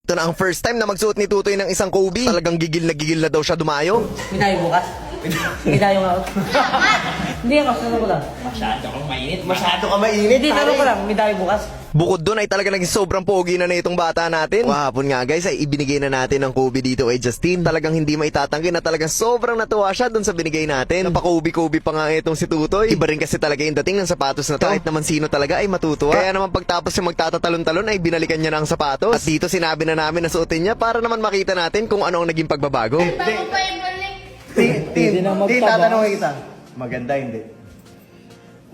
Ito na ang first time na magsuot ni Tutoy ng isang Kobe. Talagang gigil na daw siya dumayo. May tayo bukas? May tayo nga. Hindi ako, tanong ko lang. Masyado kang mainit. Masyado ka mainit. Hindi, tanong ko lang. May tayo bukas? Bukod doon ay talaga naging sobrang pogi na itong bata natin. Kahapon nga guys ay ibinigay na natin ng Kobe dito kay Justine. Talagang hindi maitatanggi na talagang sobrang natuwa siya doon sa binigay natin. Napaka-Kobe pa nga itong si Tutoy. Iba rin kasi talaga yung dating ng sapatos na to. Kahit naman sino talaga ay matutuwa. Kaya naman pagtapos siya magtatatalon-talon ay binalikan niya na ang sapatos. At dito sinabi na namin na suotin niya para naman makita natin kung ano ang naging pagbabago. Bago pa ibalik. Hindi na magtaba. Tatanungin kita. Maganda, hindi.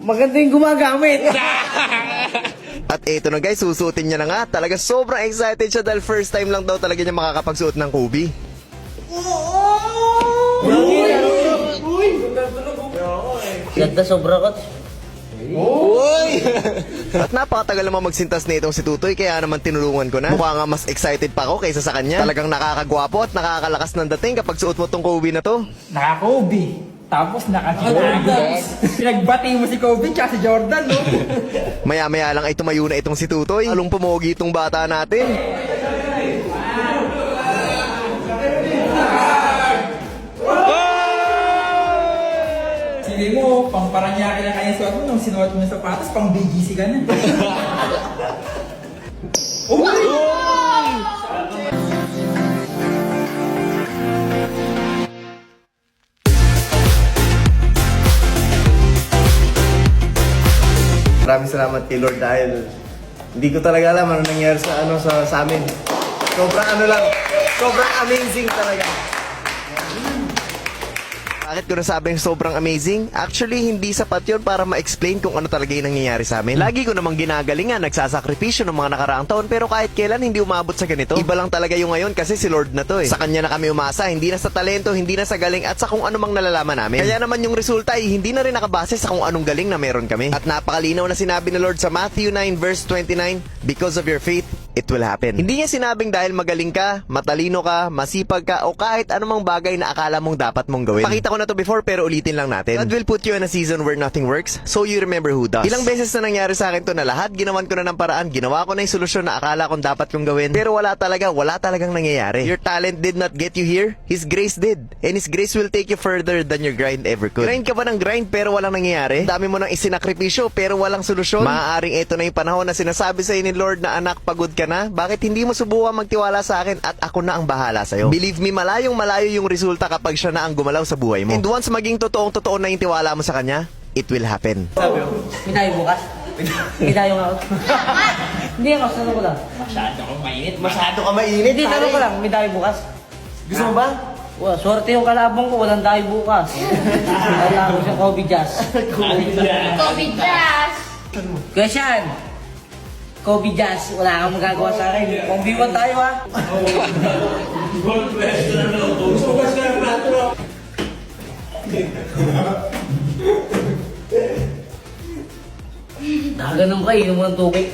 Maganda yung gumagamit. At eto na guys, susuotin niya na nga. Talaga sobrang excited siya dahil first time lang daw talaga niya makakapagsuot ng Kobe. Ganda, sobra ka. At napakatagal naman magsintas na itong si Tutoy, kaya naman tinulungan ko na. Mukha nga mas excited pa ako kaysa sa kanya. Talagang nakakagwapo at nakakalakas ng dating kapag suot mo tong Kobe na to. Naka-Kobe. Tapos naka-Jordan. Pinagbati mo si Kobe tsaka si Jordan, no? Maya-maya lang ay tumayo na itong si Tutoy. Along pumogi itong bata natin. Sige mo, pang Paranaque na kaya suot mo nung sinuot mo yung sapatos, pang BGC ka na. Maraming salamat kay Lord dahil hindi ko talaga alam ano nangyari sa amin. Sobrang amazing talaga. Bakit ko nasabing sobrang amazing? Actually, hindi sapat yun para ma-explain kung ano talaga yung nangyayari sa amin. Lagi ko namang ginagalingan, nagsasakripisyo ng mga nakaraang taon, pero kahit kailan hindi umabot sa ganito. Iba lang talaga yung ngayon kasi si Lord na to eh. Sa kanya na kami umasa, hindi na sa talento, hindi na sa galing, at sa kung ano mang nalalaman namin. Kaya naman yung resulta ay hindi na rin nakabase sa kung anong galing na meron kami. At napakalinaw na sinabi ni Lord sa Matthew 9 verse 29, because of your faith, it will happen. Hindi niya sinabing dahil magaling ka, matalino ka, masipag ka, o kahit anumang bagay na akala mong dapat mong gawin. Pakita ko na to before pero ulitin lang natin. God will put you in a season where nothing works, so you remember who does. Ilang beses na nangyari sa akin to na lahat, ginawan ko na ng paraan, ginawa ko na yung solusyon na akala kong dapat kong gawin, pero wala talagang nangyayari. Your talent did not get you here, His grace did. And His grace will take you further than your grind ever could. Grind ka ba ng grind pero walang nangyayari? Dami mo nang isinakripisyo pero walang solusyon? Maaaring ito na yung panahon na sinasabi sa ni Lord na anak, pagod ka na? Bakit hindi mo subukan magtiwala sa akin at ako na ang bahala sa'yo? Believe me, malayo yung resulta kapag siya na ang gumalaw sa buhay mo. And once maging totoong-totoo na yung tiwala mo sa kanya, it will happen. May tayo bukas? May tayo nga. Hindi ako, tanong ko lang. Masyado kang mainit. Masyado ka mainit. Hindi, tanong ko lang. May tayo bukas? Gusto mo ba? Wala, swerte yung kalabong ko, walang tayo bukas. Wala ko siya Kobe Jazz. Covid jazz. Question! Kobe Jazz, wala kang magagawa sa akin. Kung B1 tayo ha. Nakaganong kayo, inom mo ng tubig.